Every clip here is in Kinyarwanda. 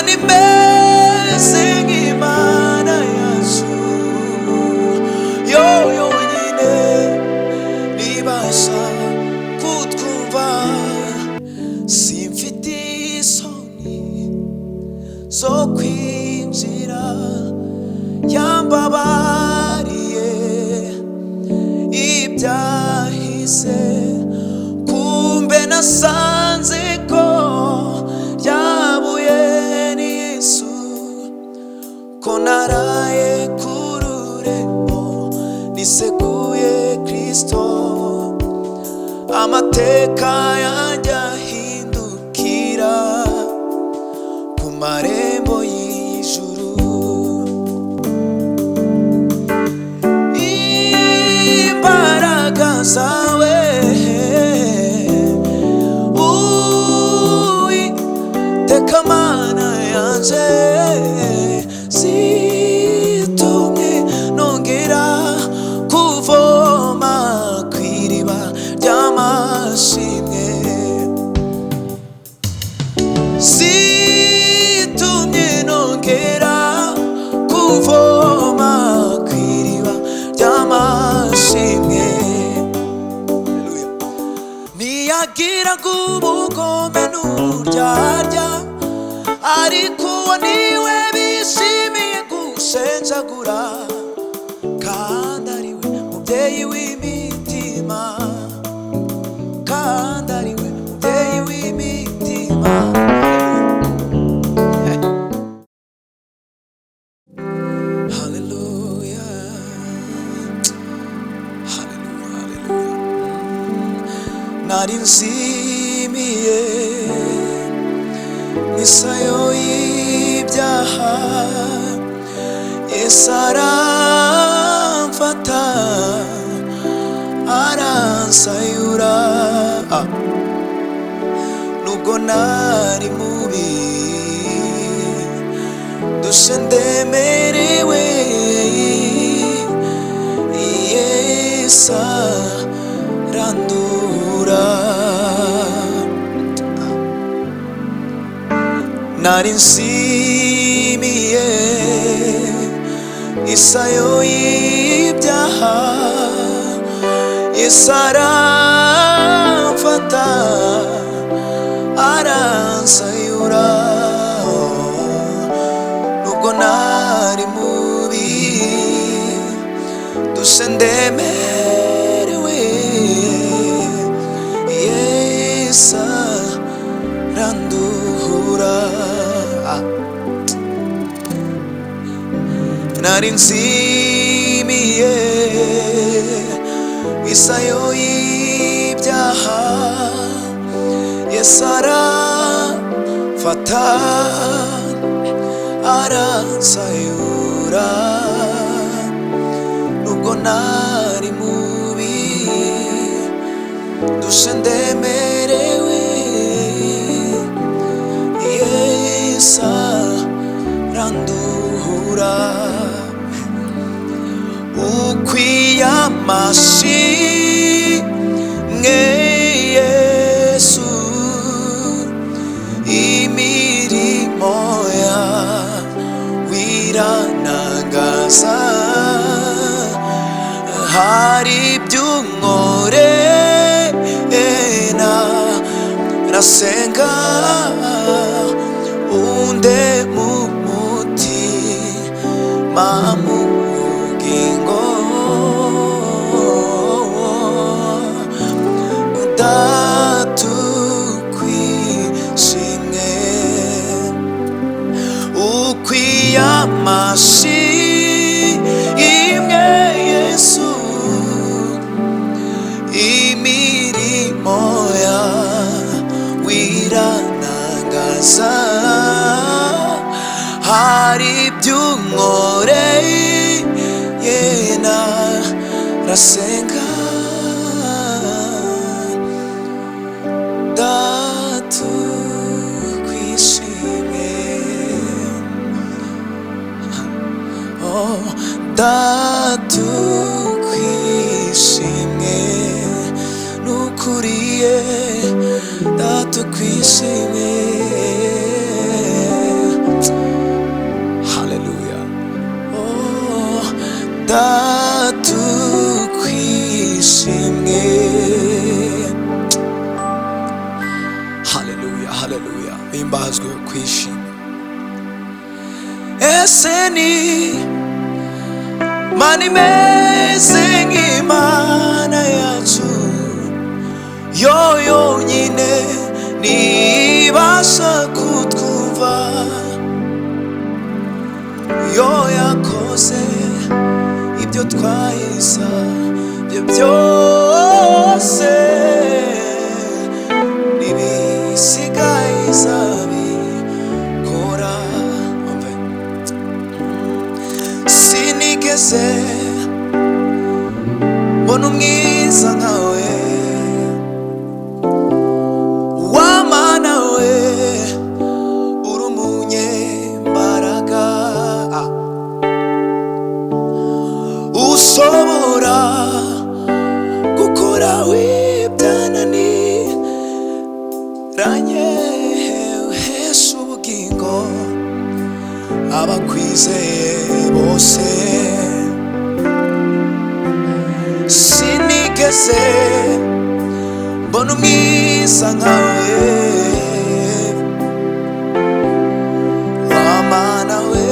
nimeze nk'Imana yacu, yo wenyine nibasha kutwumva. Simfite isoni zo kwinjira, yambabariye ibyahise. Kumbe nasanze ko ryabuye ni Yesu, ko naraye ku rurembo niseguye Kristo. Amateka yanjye ahindukira ku marembo y'ijuru. Imbaraga zawe Uwiteka Mana yanje zitumye nongera kuvoma kw'iriba ry'amashimwe. Zitumye nongera kuvoma kw'iriba ry'amashimwe. Ntiyagiraga ubugome n'uburyarya, ariko uwo niwe bishimiye gushenjagura. Kandi ariwe mubyeyi w'imitima, kandi ariwe mubyeyi w'imitima. Haleluya, haleluya, haleluya. Nari nzimiye isayo y'ibyaha, Yesu aramfata aransayura. Nubwo nari mubi dushe ndemerewe, Yesu arandura. Nari nzimiye isayo y'ibyaha, Yesu aramfata aransayura. Nubwo nari mubi dushe ndemerewe, Yesu arandura. Nari nzimiye isayo y'ibyaha, Yesu aramfata aransayura. Nubwo nari mubi dushe ndemerewe, Yesu arandura. Ukwiye amashimwe Yesu, imirimo yawe irantangaza. Hari ibyo unkorera nasenga, unde mu mutima mu bugingo. Datukwishimwe, ukwiye amashimwe Yesu, imirimo yawe irantangaza. Hari ibyo unkoreye narasenga, datukwishimwe. Datukwishimwe nukuriye, datukwishimwe. tukwishimye. Haleluya, haleluya, himbazwe kwishima. Ese ni Mana imeze nk'Imana yacu, yo yonyine nibasha kutwumva, yo yakoze ibyo twayisabye byose, n'ibisigaye izabikora. Sinigeze mbona umwiza nkawe, w'Amana we, uri umunyembaraga, ushobora gukora ibyananiranye, uhesha ubugingo abakwizeye bose. Sinigeze mbona umwiza nkawe, w'Amana we,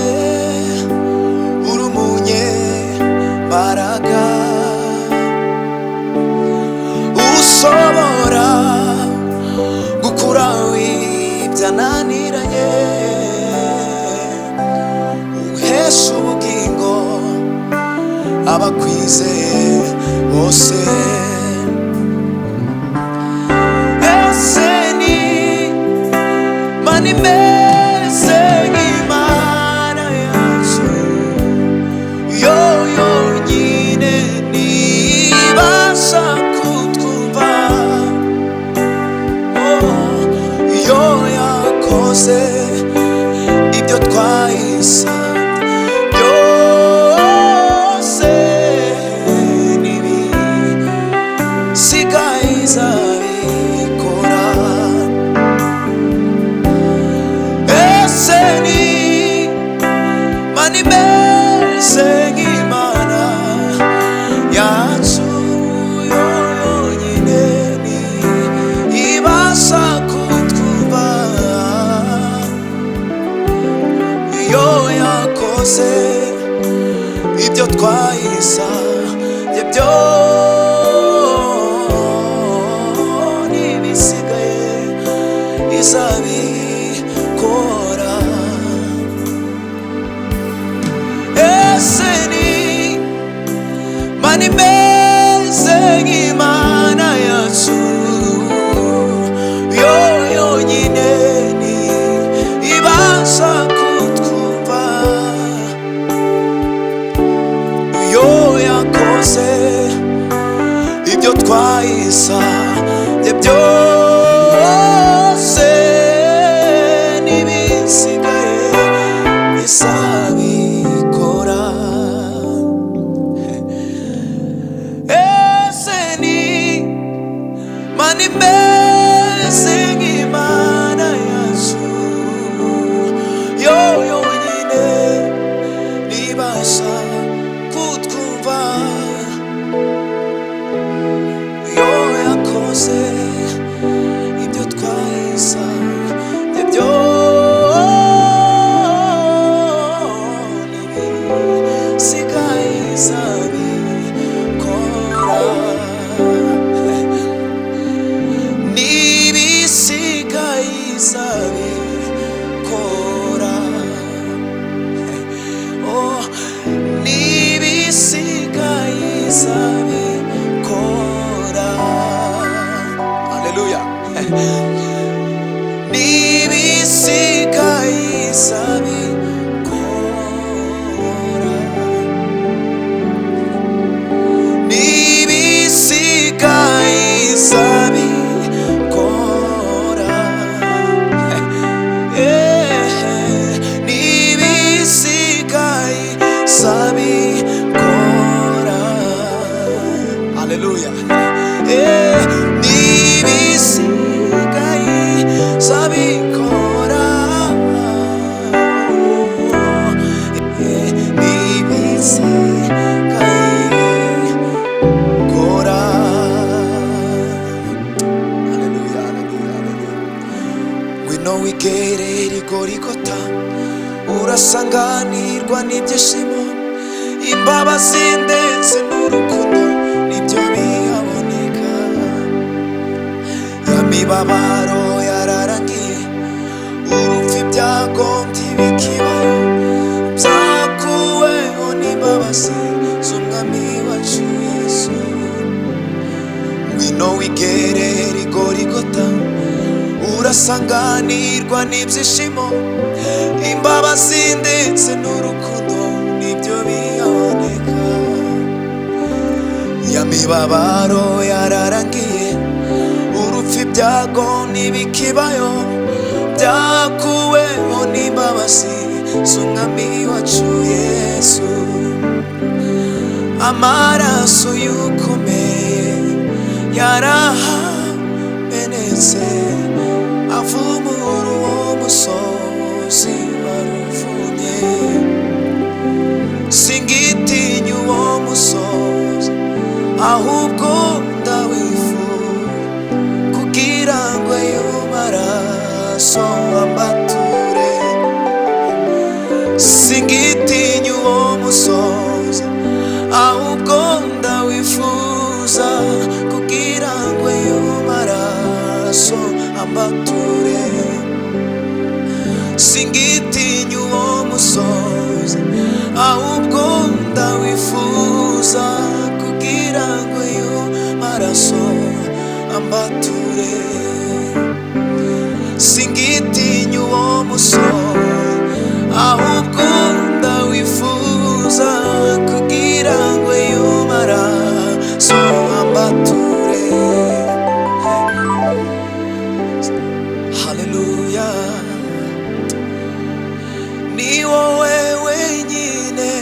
uri umunyembaraga, ushobora gukura ibyananiranye, uhesha ubugingo abakwizeye bose. Ese ni Mana imeze nk'Imana yacu, yo yonyine nibasha kutwumva, yo yakoze ibyo twayisabye byose, n'ibisigaye izabikora. Ese ni Mana imeze nk'Imana yacu, yo yonyine ibasha kutwumva, yo yakoze ibyo twayisabye byose, n'ibisigaye izabikora. Ese ni Mana imeze nk'Imana yacu, yo yonyine ibasha kutwumva, yo yakoze ibyo twayisabye byose, n'ibisigaye izabikora. Ese ni Mana imeze nk'Imana yacu, yo yonyine nibasha kutwumva, yo yakoze ibyo twayisabye byose, n'ibisigaye izabikora, n'ibisigaye izabikora, oh, n'ibisigaye izabikora. Haleluya. N'ibisigaye izabikora, n'ibisigaye izabikora, n'ibisigaye izabikora. Haleluya. N'ibisigaye izabikora, ngwino wigerere Igorigota urasanganirwa n'ibyishimo imbabazi ndetse n'urukundo nibyo bihaboneka ya mibabaro yararangiye urupfu ibyago ntibikibayo byakuweho n'imbabazi z'umwami wacu Yesu ngwino wigerere Igorigota urasanganirwa n'ibyishimo imbabazi ndetse n'urukundo nibyo bihaboneka ya mibabaro yararangiye urupfu ibyago ntibikibayo byakuweho n'imbabazi z'umwami wacu Yesu amaraso y'ukomeye yarahamenetse avumura uwo musozi waruvunye singitinya uwo musozi ahubwo ndawifuza kugira ngo ayo maraso ambature singitinya uwo musozi ahubwo ndawifuza kugira ngo ayo maraso ambature singitinya uwo musozi ahubwo ndawifuza kugira ngo ayo maraso ambature singitinya uwo musozi ahubwo ndawifuza kugira ngo ayo maraso ambature. Haleluya ni wowe wenyine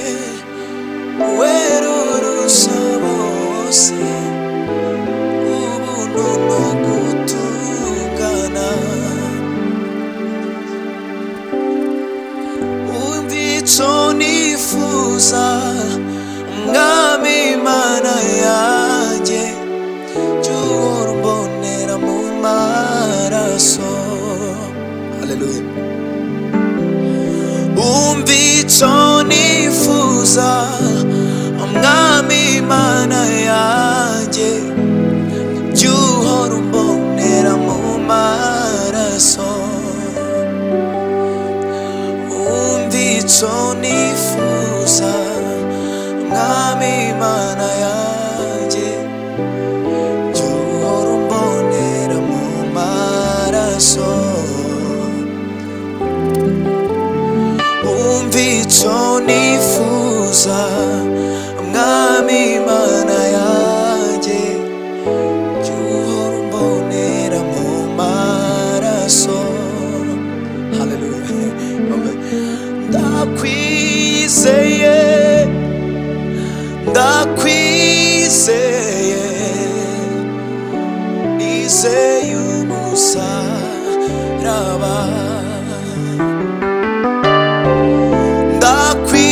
werurusha bose ubuntu no gutungana umva icyo nifuza mwami Imana yanjye jya uhora umbonera mu maraso. Haleluya umva icyo nifuza mwami Imana yanjye jya uhora umbonera mu maraso umva icyo nifuza mwami Imana yanjye jya uhora umbonera mu maraso umva icyo nifuza mwami Imana yanjye jya uhora umbonera mu maraso. Haleluya ndakwizeye ndakwizeye nizeye umusaraba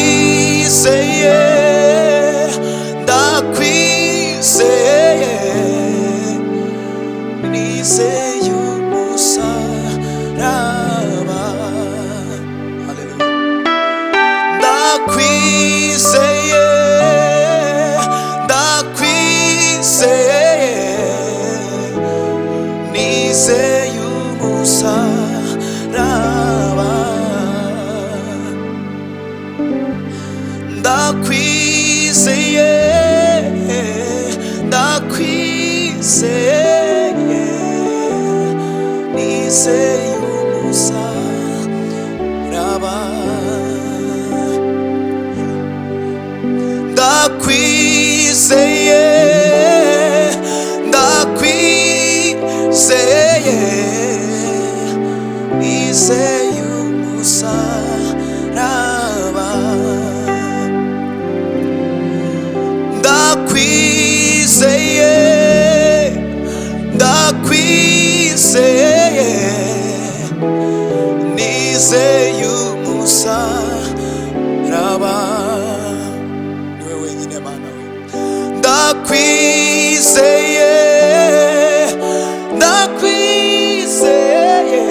ndakwizeye ndakwizeye nizeye umusaraba. Haleluya ndakwizeye ndakwizeye nizeye umusaraba ndakwizeye ndakwizeye nizeye umusaraba ndakwizeye ndakwizeye nizeye umusaraba ndakwizeye ndakwizeye nizeye umusaraba. Niwe wenyine Mana we ndakwizeye ndakwizeye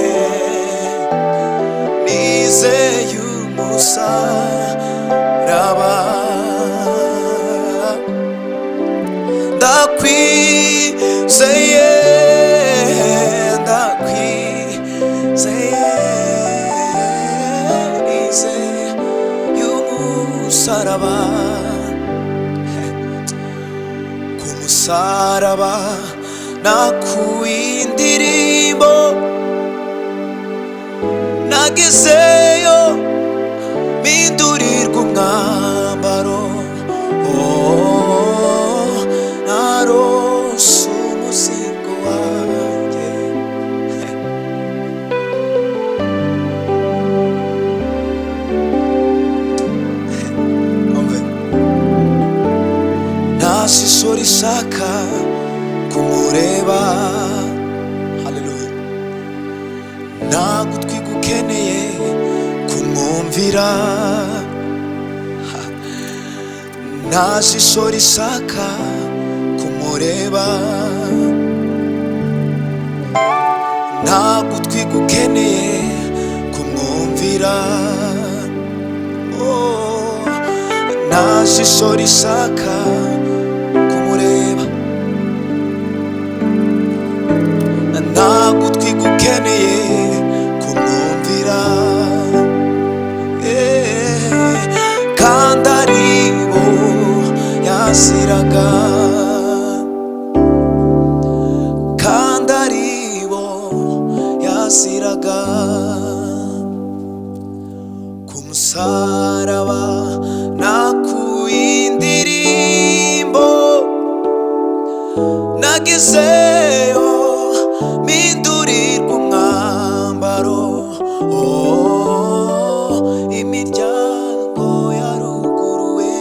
musaraba nakuye indirimbo, nagezeyo mpindurirwa umwambaro, narose umuzigo wanjye. Nta jisho rishaka kumureba, haleluya. Nta gutwi gukeneye kumwumvira, nta jisho rishaka kumureba, nta gutwi gukeneye kumwumvira, nta jisho rishaka kumureba, nta gutwi gukeneye kumwumvira, kandi aribo yaziraga, kandi aribo yaziraga. Ku musaraba nakuye indirimbo, nagezeyo mpindurirwa umwambaro, imiryango yaruguruwe,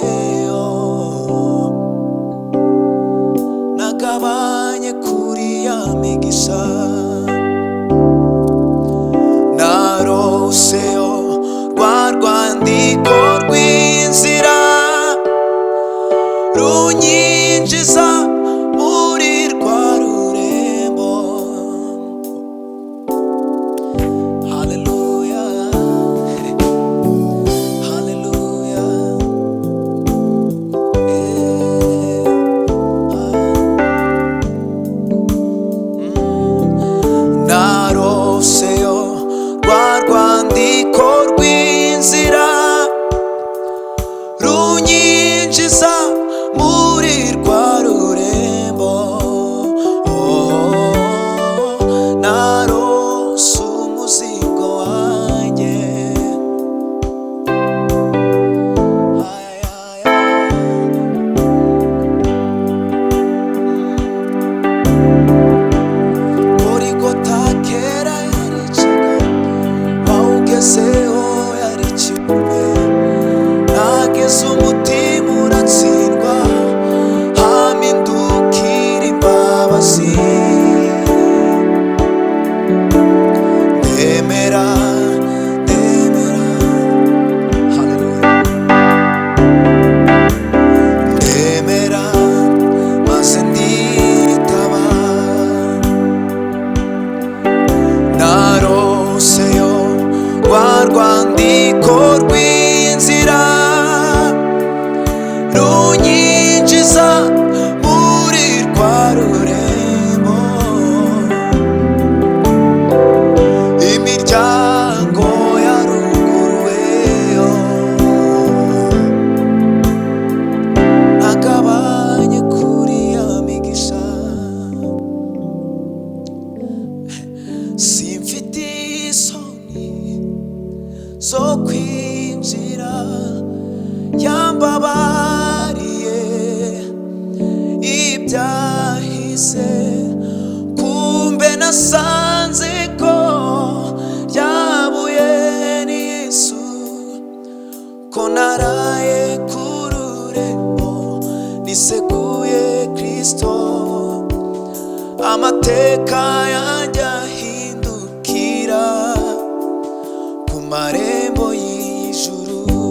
nagabanye kuri ya migisha, naroseyo rwa rwandiko rw'inzira runyinjiza muri rwa rurembo. Haleluya, haleluya, naroseyo rwa rwandiko rw'inzira runyinjiza muri rwa rurembo, narose umuzigo wanjye. Gorigota kera yaricaga, wawugezeho yariciwe, nageze umutima uratsindwa, hampindukira imbabazi. Ndemera, ndemera, haleluya, ndemera maze nditaba, naroseyo rwa rwandiko rw'inzira runyinjiza muri rwa rurembo, imiryango yaruguruwe, nagabanye kuri ya migisha. Simfite isoni zo kwinjira, yambabariye ibyahise, kumbe nasanze ko ryabuye ni Yesu, ko naraye ku rurembo niseguye Kristo, amateka yanjye ahindukira ku marembo y'ijuru.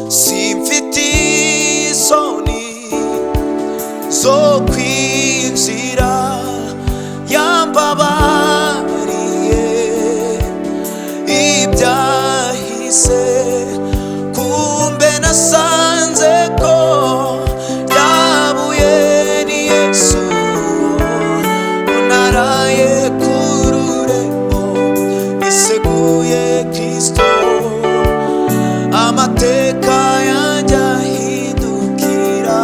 Simfite isoni zo kwinjira, yambabariye ibyahise, kumbe nasanze ko ryabuye ni Yesu, naraye ku rurembo niseguye Kristo, amateka yanjye ahindukira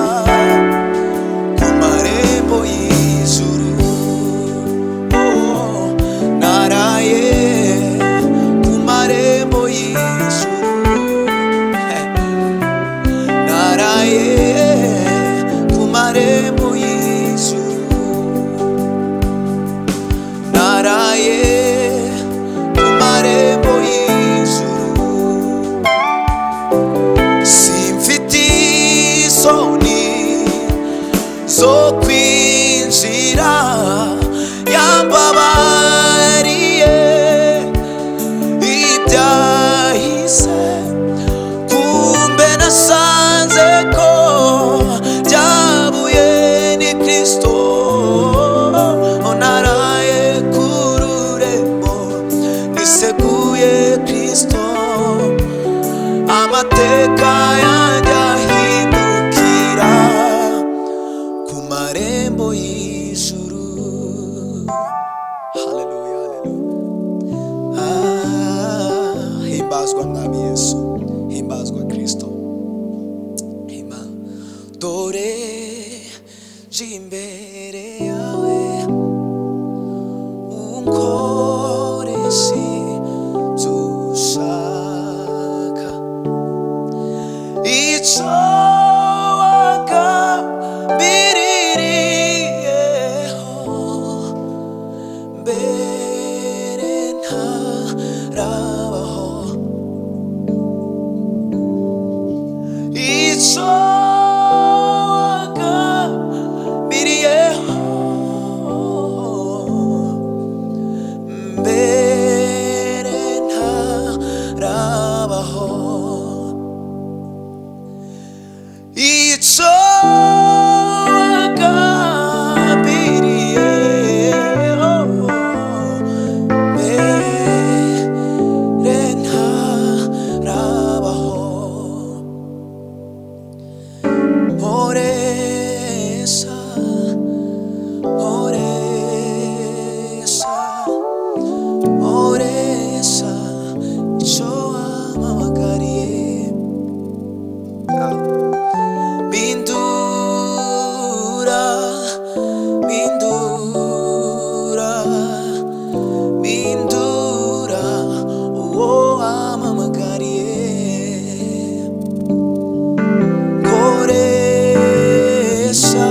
wambabariye ibyahise, kumbe nasanze ko ryabuye ni Kristo. Naraye ku rurembo niseguye Kristo, amateka yanjye ahindukira ku marembo y'ijuru. Haleluya, haleluya. Himbazwa mwami Yesu, himbazwa Kristo. Dore nje imbere yawe, unkoreshe ibyo ushaka, icyo wagambiriyeho mbere ntarabaho, icyo wagambiriyeho mbere ntarabaho, icyo wagambiriyeho mbere ntarabaho. Nkoresha, nkoresha, nkoresha icyo wampamagariye, bindura, bindura, bindura uwo wampamagariye. Nkoresha,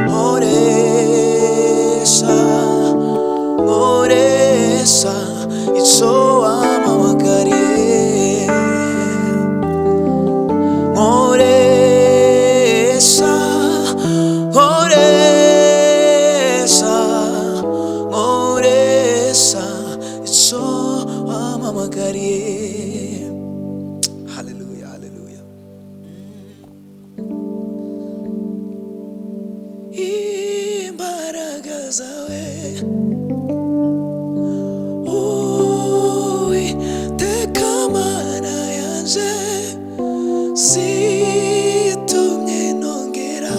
nkoresha, nkoresha icyo wampamagariye, nkoresha, nkoresha, nkoresha icyo wampamagariye. Haleluya, haleluya. Imbaraga zawe Uwiteka Mana yanjye zitumye nongera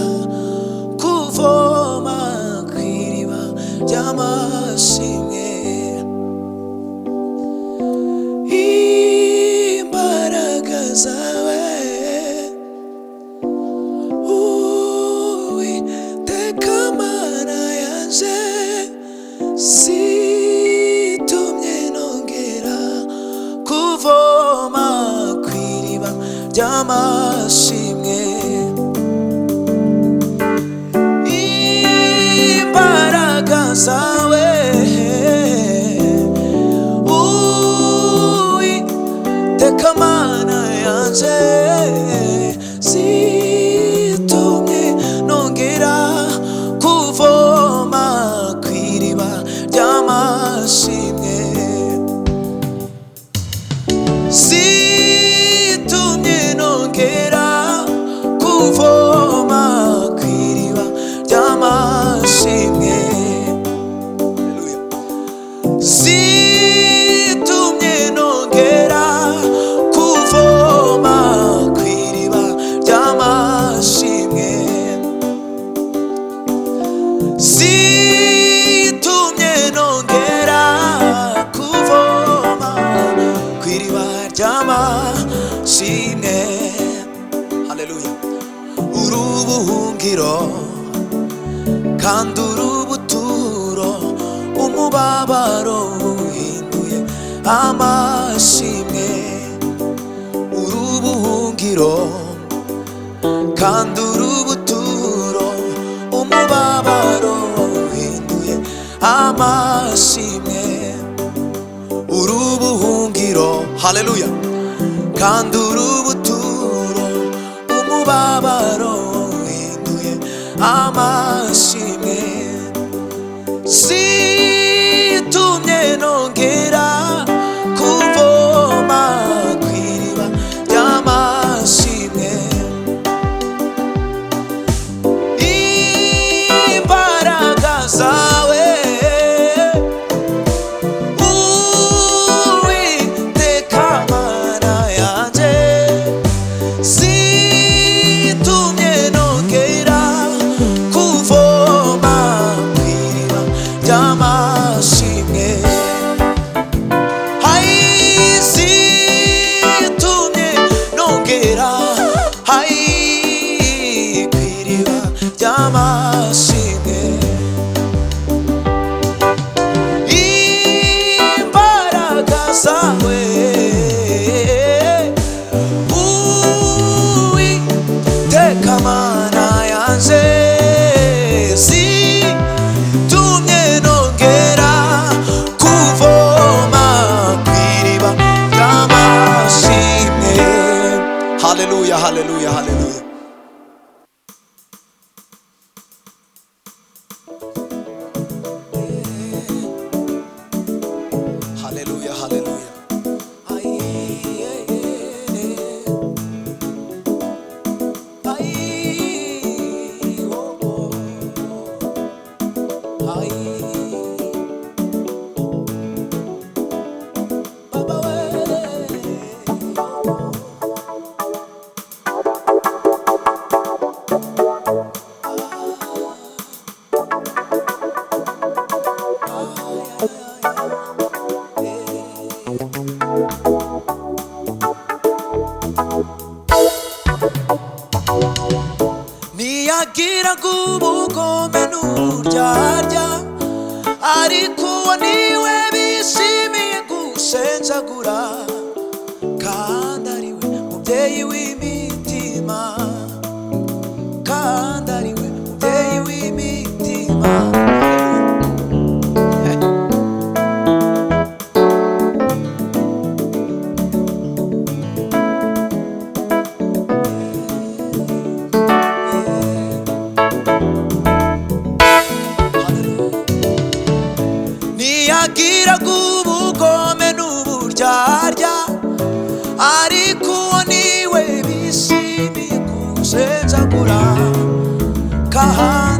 kuvoma ku iriba ry'amashimwe. Imbaraga zawe Uwiteka Mana yanjye zitumye nongera kuvoma ku iriba ry'amashimwe. Imbaraga zawe Uwiteka Mana yanjye zitumye nongera kuvoma ku iriba ry'amashimwe, zitumye nongera kuvoma ku iriba ry'amashimwe. Zitumye nongera kuvoma ku iriba ry'amashimwe, zitumye nongera kuvoma ku iriba ry'amashimwe. Haleluya. Uri ubuhungiro kandi uri ubuturo, umubabaro uhinduye amashimwe. Uri ubuhungiro kandi uri ubuturo, umubabaro uhinduye amashimwe. Uri ubuhungiro, haleluya, kandi uri ubuturo, umubabaro uhinduye amashimwe. haleluya, haleluya. Haleluya, haleluya. Ay, ay, oh, oh. Ay, Baba we. Niyagira ubugome n'uburyarya, ariko uwo niwe bishimiye gushenjagura, kandi ariwe mubyeyi w'imitima, kandi ariwe mubyeyi w'imitima. Niyagira ubugome n'uburyarya, ariko uwo niwe bishimiye gushenjagura, kandi